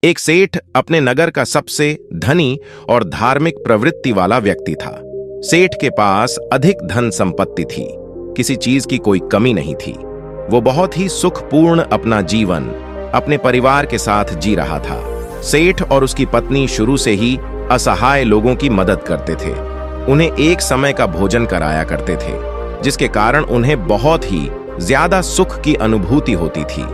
एक सेठ अपने नगर का सबसे धनी और धार्मिक प्रवृत्ति वाला व्यक्ति था। सेठ के पास अधिक धन संपत्ति थी, किसी चीज की कोई कमी नहीं थी। वो बहुत ही सुखपूर्ण अपना जीवन अपने परिवार के साथ जी रहा था। सेठ और उसकी पत्नी शुरू से ही असहाय लोगों की मदद करते थे। उन्हें एक समय का भोजन कराया करते थे, जिसके कारण उन्हें बहुत ही ज्यादा सुख की अनुभूति होती थी।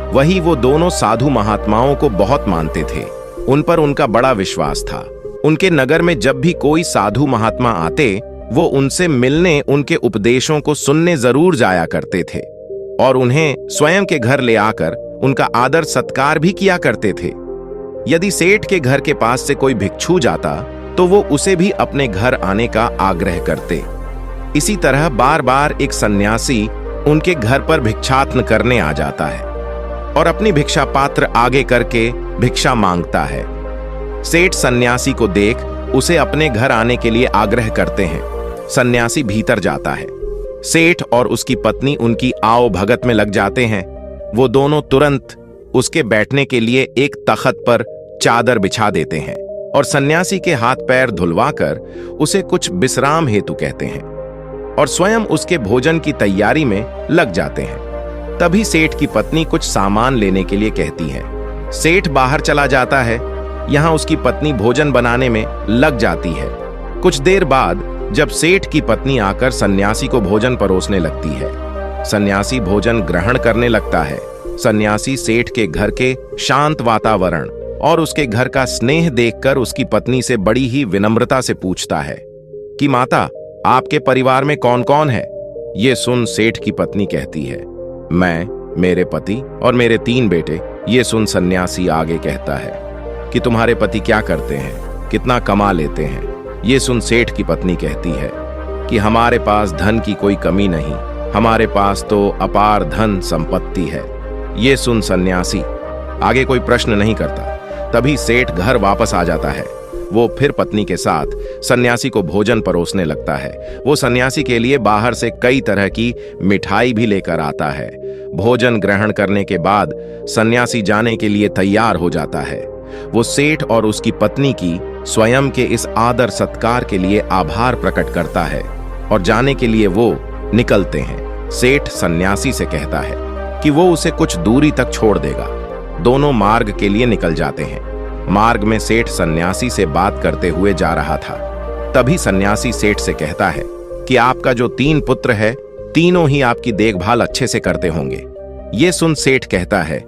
वही वो दोनों साधु महात्माओं को बहुत मानते थे। उन पर उनका बड़ा विश्वास था। उनके नगर में जब भी कोई साधु महात्मा आते, वो उनसे मिलने, उनके उपदेशों को सुनने जरूर जाया करते थे और उन्हें स्वयं के घर ले आकर उनका आदर सत्कार भी किया करते थे। यदि सेठ के घर के पास से कोई भिक्षु जाता तो वो उसे भी अपने घर आने का आग्रह करते। इसी तरह बार बार एक सन्यासी उनके घर पर भिक्षाटन करने आ जाता है और अपनी भिक्षा पात्र आगे करके भिक्षा मांगता है। सेठ सन्यासी को देख उसे अपने घर आने के लिए आग्रह करते हैं। सन्यासी भीतर जाता है। सेठ और उसकी पत्नी उनकी आओ भगत में लग जाते हैं। वो दोनों तुरंत उसके बैठने के लिए एक तख्त पर चादर बिछा देते हैं और सन्यासी के हाथ पैर धुलवाकर उसे कुछ विश्राम हेतु कहते हैं और स्वयं उसके भोजन की तैयारी में लग जाते हैं। तभी सेठ की पत्नी कुछ सामान लेने के लिए कहती है। सेठ बाहर चला जाता है। यहाँ उसकी पत्नी भोजन बनाने में लग जाती है। कुछ देर बाद जब सेठ की पत्नी आकर सन्यासी को भोजन परोसने लगती है, सन्यासी भोजन ग्रहण करने लगता है। सन्यासी सेठ के घर के शांत वातावरण और उसके घर का स्नेह देखकर उसकी पत्नी से बड़ी ही विनम्रता से पूछता है कि माता, आपके परिवार में कौन कौन है? ये सुन सेठ की पत्नी कहती है, मैं, मेरे पति और मेरे 3 बेटे। ये सुन सन्यासी आगे कहता है कि तुम्हारे पति क्या करते हैं, कितना कमा लेते हैं? ये सुन सेठ की पत्नी कहती है कि हमारे पास धन की कोई कमी नहीं, हमारे पास तो अपार धन संपत्ति है। ये सुन सन्यासी आगे कोई प्रश्न नहीं करता। तभी सेठ घर वापस आ जाता है। वो फिर पत्नी के साथ सन्यासी को भोजन परोसने लगता है। वो सन्यासी के लिए बाहर से कई तरह की मिठाई भी लेकर आता है। भोजन ग्रहण करने के बाद सन्यासी जाने के लिए तैयार हो जाता है। वो सेठ और उसकी पत्नी की स्वयं के इस आदर सत्कार के लिए आभार प्रकट करता है और जाने के लिए वो निकलते हैं। सेठ सन्यासी से कहता है कि वो उसे कुछ दूरी तक छोड़ देगा। दोनों मार्ग के लिए निकल जाते हैं। मार्ग में सेठ सन्यासी से बात करते हुए जा रहा था। तभी सन्यासी सेठ से कहता है कि आपका जो 3 पुत्र है, तीनों ही आपकी देखभाल अच्छे से करते होंगे। ये सुन सेठ कहता है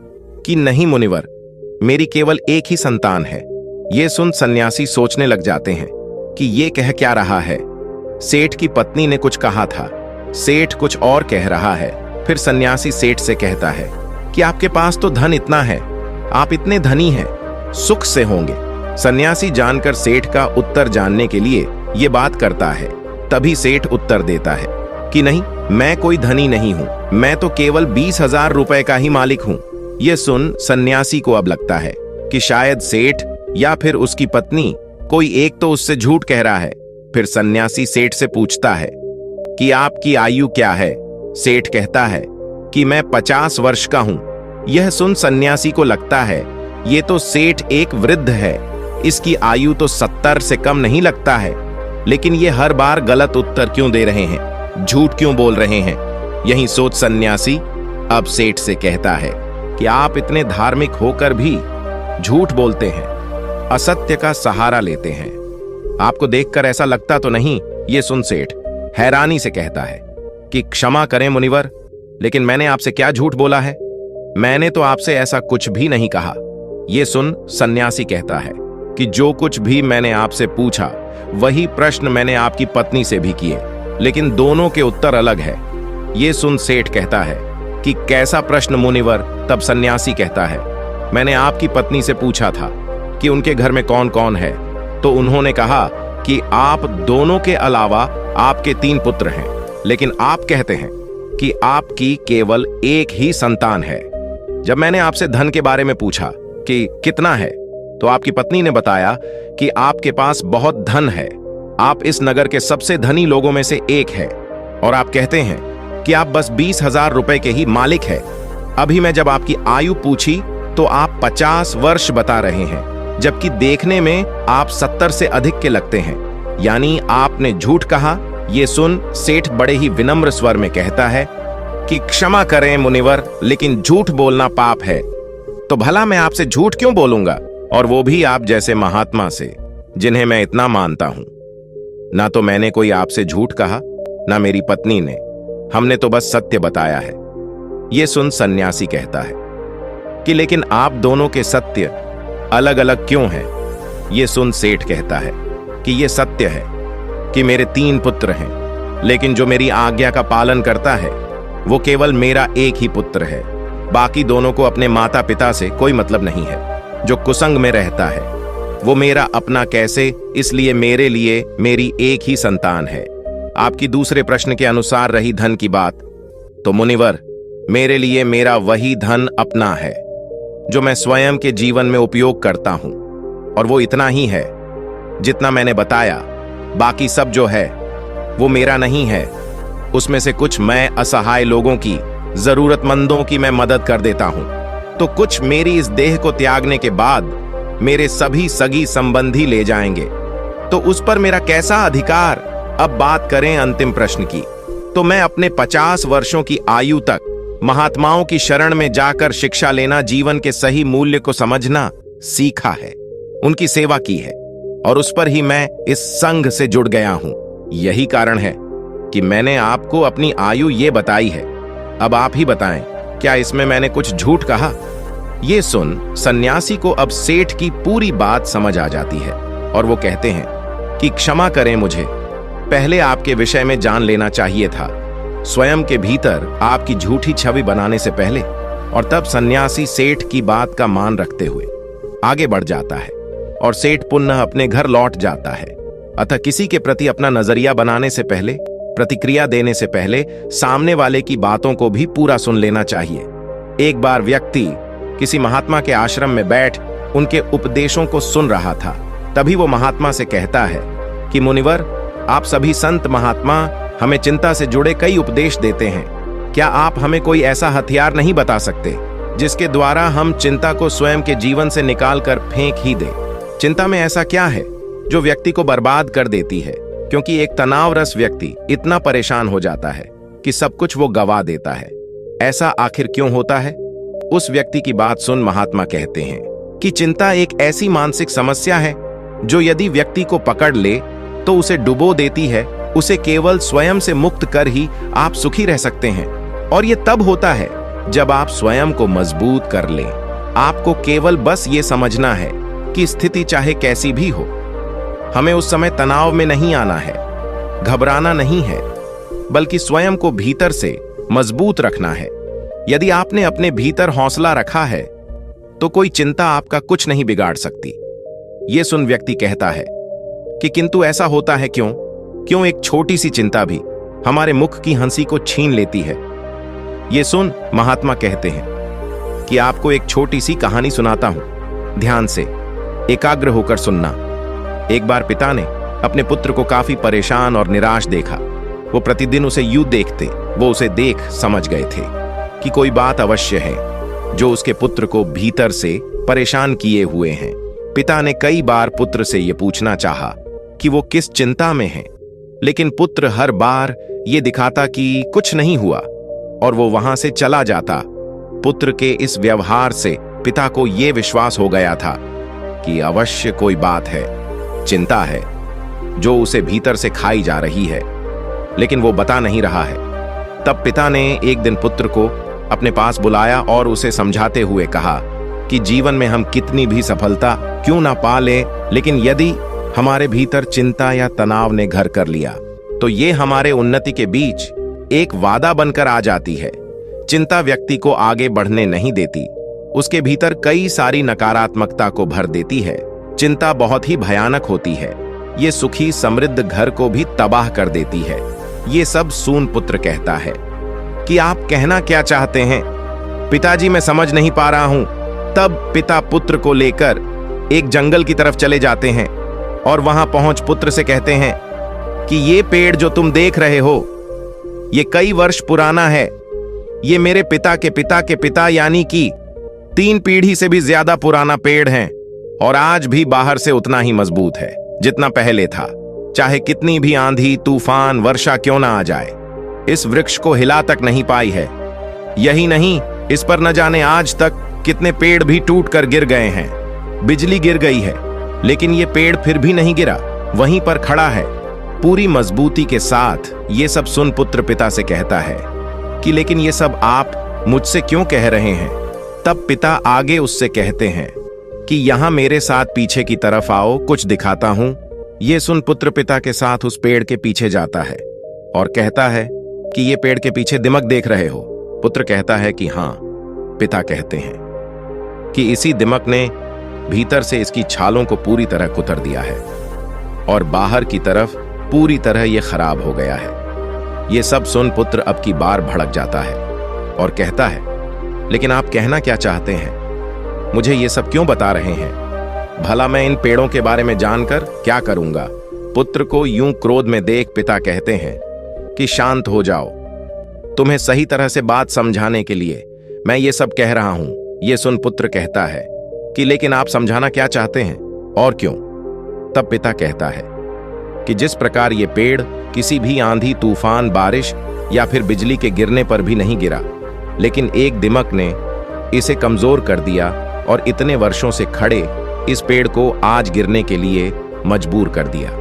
कि नहीं मुनिवर, मेरी केवल एक ही संतान है। ये सुन सन्यासी सोचने लग जाते हैं कि ये कह क्या रहा है। सेठ की पत्नी ने कुछ कहा था, सेठ कुछ और कह रहा है। फिर सन्यासी सेठ से कहता है कि आपके पास तो धन इतना है, आप इतने धनी हैं, सुख से होंगे। सन्यासी जानकर सेठ का उत्तर जानने के लिए ये बात करता है। तभी सेठ उत्तर देता है कि नहीं, मैं कोई धनी नहीं हूं, मैं तो केवल 20,000 रुपए का ही मालिक हूं। यह सुन सन्यासी को अब लगता है कि शायद सेठ या फिर उसकी पत्नी कोई एक तो उससे झूठ कह रहा है। फिर सन्यासी सेठ से पूछता है कि आपकी आयु क्या है? सेठ कहता है कि मैं 50 वर्ष का हूं। यह सुन सन्यासी को लगता है ये तो सेठ एक वृद्ध है, इसकी आयु तो 70 से कम नहीं लगता है। लेकिन ये हर बार गलत उत्तर क्यों दे रहे हैं, झूठ क्यों बोल रहे हैं? यही सोच सन्यासी अब सेठ से कहता है कि आप इतने धार्मिक होकर भी झूठ बोलते हैं, असत्य का सहारा लेते हैं। आपको देखकर ऐसा लगता तो नहीं? ये सुन सेठ हैरानी से कहता है कि क्षमा करें मुनिवर, लेकिन मैंने आपसे क्या झूठ बोला है? मैंने तो आपसे ऐसा कुछ भी नहीं कहा। ये सुन सन्यासी कहता है कि जो कुछ भी मैंने आपसे पूछा वही प्रश्न मैंने आपकी पत्नी से भी किए, लेकिन दोनों के उत्तर अलग है। ये सुन सेठ कहता है कि कैसा प्रश्न मुनिवर? तब सन्यासी कहता है, मैंने आपकी पत्नी से पूछा था कि उनके घर में कौन कौन है, तो उन्होंने कहा कि आप दोनों के अलावा आपके 3 पुत्र हैं, लेकिन आप कहते हैं कि आपकी केवल एक ही संतान है। जब मैंने आपसे धन के बारे में पूछा कि कितना है, तो आपकी पत्नी ने बताया कि आपके पास बहुत धन है, आप इस नगर के सबसे धनी लोगों में से एक है और आप कहते हैं कि आप बस 20,000 रुपए के ही मालिक है। अभी मैं जब आपकी आयु पूछी तो आप 50 वर्ष बता रहे हैं, जबकि देखने में आप 70 से अधिक के लगते हैं। यानी आपने झूठ कहा। ये सुन सेठ बड़े ही विनम्र स्वर में कहता है कि क्षमा करें मुनिवर, लेकिन झूठ बोलना पाप है। तो भला मैं आपसे झूठ क्यों बोलूंगा, और वो भी आप जैसे महात्मा से, जिन्हें मैं इतना मानता हूं। ना तो मैंने कोई आपसे झूठ कहा, ना मेरी पत्नी ने। हमने तो बस सत्य बताया है। ये सुन सन्यासी कहता है कि लेकिन आप दोनों के सत्य अलग अलग क्यों हैं? ये सुन सेठ कहता है कि ये सत्य है कि मेरे 3 पुत्र हैं, लेकिन जो मेरी आज्ञा का पालन करता है वो केवल मेरा एक ही पुत्र है। बाकी दोनों को अपने माता पिता से कोई मतलब नहीं है। जो कुसंग में रहता है वो मेरा अपना कैसे, इसलिए मेरे लिए मेरी एक ही संतान है। आपकी दूसरे प्रश्न के अनुसार रही धन की बात, तो मुनिवर, मेरे लिए मेरा वही धन अपना है जो मैं स्वयं के जीवन में उपयोग करता हूं, और वो इतना ही है जितना मैंने बताया। बाकी सब जो है वो मेरा नहीं है। उसमें से कुछ मैं असहाय लोगों की, जरूरतमंदों की मैं मदद कर देता हूं, तो कुछ मेरी इस देह को त्यागने के बाद मेरे सभी सगी संबंधी ले जाएंगे। तो उस पर मेरा कैसा अधिकार? अब बात करें अंतिम प्रश्न की, तो मैं अपने 50 वर्षों की आयु तक महात्माओं की शरण में जाकर शिक्षा लेना, जीवन के सही मूल्य को समझना सीखा है, उनकी सेवा की है, और उस पर ही मैं इस संघ से जुड़ गया हूं। यही कारण है कि मैंने आपको अपनी आयु ये बताई है। अब आप ही बताएं, क्या इसमें मैंने कुछ झूठ कहा? ये सुन सन्यासी को अब सेठ की पूरी बात समझ आ जाती है, और वो कहते हैं कि क्षमा करें, मुझे पहले आपके विषय में जान लेना चाहिए था, स्वयं के भीतर आपकी झूठी छवि बनाने से पहले। और तब सन्यासी सेठ की बात का मान रखते हुए आगे बढ़ जाता है, और सेठ पुनः अपने घर लौट जाता है। अतः किसी के प्रति अपना नजरिया बनाने से पहले, प्रतिक्रिया देने से पहले सामने वाले की बातों को भी पूरा सुन लेना चाहिए। एक बार व्यक्ति किसी महात्मा के आश्रम में बैठ उनके उपदेशों को सुन रहा था। तभी वो महात्मा से कहता है कि मुनिवर, आप सभी संत महात्मा हमें चिंता से जुड़े कई उपदेश देते हैं। क्या आप हमें कोई ऐसा हथियार नहीं बता सकते जिसके द्वारा हम चिंता को स्वयं के जीवन से निकाल कर फेंक ही दें? चिंता में ऐसा क्या है जो व्यक्ति को बर्बाद कर देती है? क्योंकि एक तनावरस व्यक्ति इतना परेशान हो जाता है कि सब कुछ वो गवा देता है। ऐसा आखिर क्यों होता है? उस व्यक्ति की बात सुन महात्मा कहते हैं कि चिंता एक ऐसी मानसिक समस्या है जो यदि व्यक्ति को पकड़ ले तो उसे डुबो देती है। उसे केवल स्वयं से मुक्त कर ही आप सुखी रह सकते हैं, और ये तब होता है जब आप स्वयं को मजबूत कर लें। आपको केवल बस ये समझना है कि स्थिति चाहे कैसी भी हो, हमें उस समय तनाव में नहीं आना है, घबराना नहीं है, बल्कि स्वयं को भीतर से मजबूत रखना है। यदि आपने अपने भीतर हौसला रखा है तो कोई चिंता आपका कुछ नहीं बिगाड़ सकती। यह सुन व्यक्ति कहता है कि किंतु ऐसा होता है क्यों? क्यों एक छोटी सी चिंता भी हमारे मुख की हंसी को छीन लेती है? यह सुन महात्मा कहते हैं कि आपको एक छोटी सी कहानी सुनाता हूं, ध्यान से एकाग्र होकर सुनना। एक बार पिता ने अपने पुत्र को काफी परेशान और निराश देखा। वो प्रतिदिन उसे यूं देखते, वो उसे देख समझ गए थे कि कोई बात अवश्य है जो उसके पुत्र को भीतर से परेशान किए हुए हैं। पिता ने कई बार पुत्र से यह पूछना चाहा कि वो किस चिंता में है, लेकिन पुत्र हर बार ये दिखाता कि कुछ नहीं हुआ और वो वहां से चला जाता। पुत्र के इस व्यवहार से पिता को यह विश्वास हो गया था कि अवश्य कोई बात है, चिंता है जो उसे भीतर से खाई जा रही है, लेकिन वो बता नहीं रहा है। तब पिता ने एक दिन पुत्र को अपने पास बुलाया और उसे समझाते हुए कहा कि जीवन में हम कितनी भी सफलता क्यों ना पा ले, लेकिन यदि हमारे भीतर चिंता या तनाव ने घर कर लिया तो ये हमारे उन्नति के बीच एक वादा बनकर आ जाती है। चिंता व्यक्ति को आगे बढ़ने नहीं देती, उसके भीतर कई सारी नकारात्मकता को भर देती है। चिंता बहुत ही भयानक होती है, ये सुखी समृद्ध घर को भी तबाह कर देती है। ये सब सून पुत्र कहता है कि आप कहना क्या चाहते हैं? पिताजी, मैं समझ नहीं पा रहा हूं। तब पिता पुत्र को लेकर एक जंगल की तरफ चले जाते हैं और वहां पहुंच पुत्र से कहते हैं कि ये पेड़ जो तुम देख रहे हो ये कई वर्ष पुराना है। ये मेरे पिता के पिता के पिता यानी कि 3 पीढ़ी से भी ज्यादा पुराना पेड़ है और आज भी बाहर से उतना ही मजबूत है जितना पहले था। चाहे कितनी भी आंधी, तूफान, वर्षा क्यों ना आ जाए, इस वृक्ष को हिला तक नहीं पाई है। यही नहीं, इस पर न जाने आज तक कितने पेड़ भी टूट कर गिर गए हैं। बिजली गिर गई है, लेकिन ये पेड़ फिर भी नहीं गिरा, वहीं पर खड़ा है पूरी मजबूती के साथ। ये सब सुन पुत्र पिता से कहता है कि लेकिन ये सब आप मुझसे क्यों कह रहे हैं? तब पिता आगे उससे कहते हैं कि यहां मेरे साथ पीछे की तरफ आओ, कुछ दिखाता हूं। ये सुन पुत्र पिता के साथ उस पेड़ के पीछे जाता है और कहता है कि ये पेड़ के पीछे दिमक देख रहे हो? पुत्र कहता है कि हां। पिता कहते हैं कि इसी दिमक ने भीतर से इसकी छालों को पूरी तरह कुतर दिया है और बाहर की तरफ पूरी तरह यह खराब हो गया है। यह सब सुन पुत्र अब की बार भड़क जाता है और कहता है, लेकिन आप कहना क्या चाहते हैं? मुझे ये सब क्यों बता रहे हैं? भला मैं इन पेड़ों के बारे में जानकर क्या करूंगा? पुत्र को यूं क्रोध में देख पिता कहते हैं कि शांत हो जाओ, तुम्हें सही तरह से बात समझाने के लिए मैं ये सब कह रहा हूं। ये सुन पुत्र कहता है कि लेकिन आप समझाना क्या चाहते हैं और क्यों? तब पिता कहता है कि जिस प्रकार ये पेड़ किसी भी आंधी, तूफान, बारिश या फिर बिजली के गिरने पर भी नहीं गिरा, लेकिन एक दिमक ने इसे कमजोर कर दिया और इतने वर्षों से खड़े इस पेड़ को आज गिरने के लिए मजबूर कर दिया,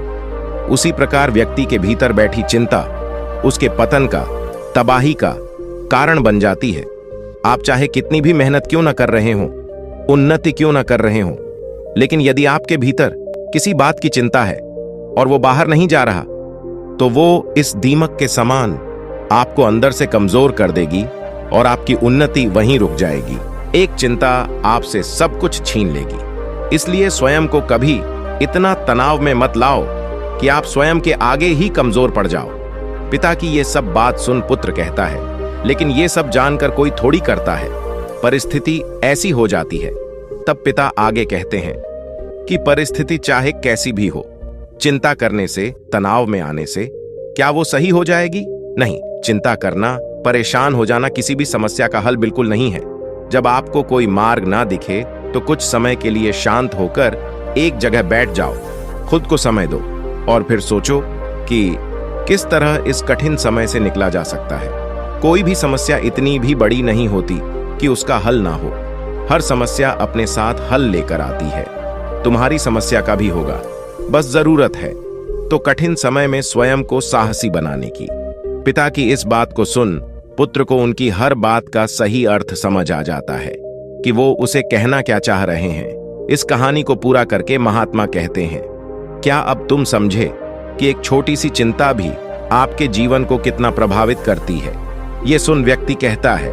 उसी प्रकार व्यक्ति के भीतर बैठी चिंता उसके पतन का, तबाही का कारण बन जाती है। आप चाहे कितनी भी मेहनत क्यों ना कर रहे हो, उन्नति क्यों ना कर रहे हो, लेकिन यदि आपके भीतर किसी बात की चिंता है और वो बाहर नहीं जा रहा, तो वो इस दीमक के समान आपको अंदर से कमजोर कर देगी और आपकी उन्नति वहीं रुक जाएगी। एक चिंता आपसे सब कुछ छीन लेगी। इसलिए स्वयं को कभी इतना तनाव में मत लाओ कि आप स्वयं के आगे ही कमजोर पड़ जाओ। पिता की ये सब बात सुन पुत्र कहता है, लेकिन ये सब जानकर कोई थोड़ी करता है, परिस्थिति ऐसी हो जाती है। तब पिता आगे कहते हैं कि परिस्थिति चाहे कैसी भी हो, चिंता करने से, तनाव में आने से क्या वो सही हो जाएगी? नहीं। चिंता करना, परेशान हो जाना किसी भी समस्या का हल बिल्कुल नहीं है। जब आपको कोई मार्ग ना दिखे तो कुछ समय के लिए शांत होकर एक जगह बैठ जाओ, खुद को समय दो और फिर सोचो कि किस तरह इस कठिन समय से निकला जा सकता है। कोई भी समस्या इतनी भी बड़ी नहीं होती कि उसका हल ना हो। हर समस्या अपने साथ हल लेकर आती है। तुम्हारी समस्या का भी होगा, बस जरूरत है तो कठिन समय में स्वयं को साहसी बनाने की। पिता की इस बात को सुन पुत्र को उनकी हर बात का सही अर्थ समझ आ जाता है कि वो उसे कहना क्या चाह रहे हैं। इस कहानी को पूरा करके महात्मा कहते हैं, क्या अब तुम समझे कि एक छोटी सी चिंता भी आपके जीवन को कितना प्रभावित करती है? ये सुन व्यक्ति कहता है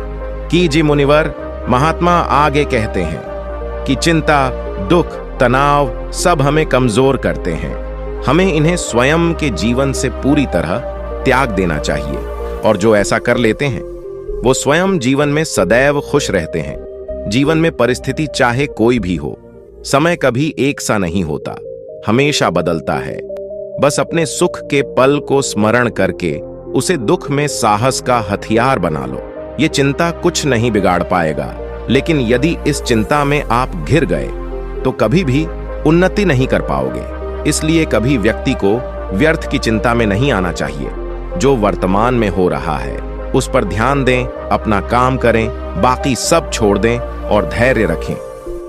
कि जी मुनिवर। महात्मा आगे कहते हैं कि चिंता, दुख, तनाव सब हमें कमजोर करते हैं। हमें इन्हें स्वयं के जीवन से पूरी तरह त्याग देना चाहिए और जो ऐसा कर लेते हैं वो स्वयं जीवन में सदैव खुश रहते हैं। जीवन में परिस्थिति चाहे कोई भी हो, समय कभी एक सा नहीं होता, हमेशा बदलता है। बस अपने सुख के पल को स्मरण करके उसे दुख में साहस का हथियार बना लो। ये चिंता कुछ नहीं बिगाड़ पाएगा, लेकिन यदि इस चिंता में आप घिर गए तो कभी भी उन्नति नहीं कर पाओगे। इसलिए कभी व्यक्ति को व्यर्थ की चिंता में नहीं आना चाहिए। जो वर्तमान में हो रहा है उस पर ध्यान दें, अपना काम करें, बाकी सब छोड़ दें और धैर्य रखें।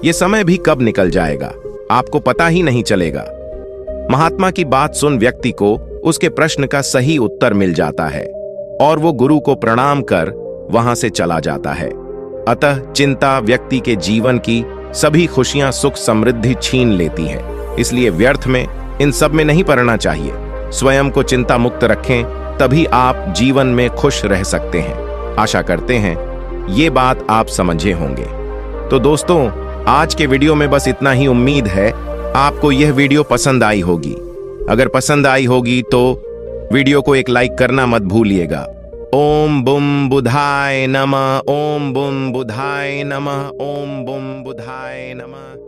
ये समय भी कब निकल जाएगा आपको पता ही नहीं चलेगा। महात्मा की बात सुन व्यक्ति को उसके प्रश्न का सही उत्तर मिल जाता है और वो गुरु को प्रणाम कर वहां से चला जाता है। अतः चिंता व्यक्ति के जीवन की सभी खुशियां, सुख, समृद्धि छीन लेती है। इसलिए व्यर्थ में इन सब में नहीं पड़ना चाहिए। स्वयं को चिंता मुक्त रखें, तभी आप जीवन में खुश रह सकते हैं। आशा करते हैं ये बात आप समझे होंगे। तो दोस्तों, आज के वीडियो में बस इतना ही। उम्मीद है आपको यह वीडियो पसंद आई होगी। अगर पसंद आई होगी तो वीडियो को एक लाइक करना मत भूलिएगा। ओम बुम बुधाय नमः, ओम बुम बुधाय नमः, ओम बुम बुधाय नमः।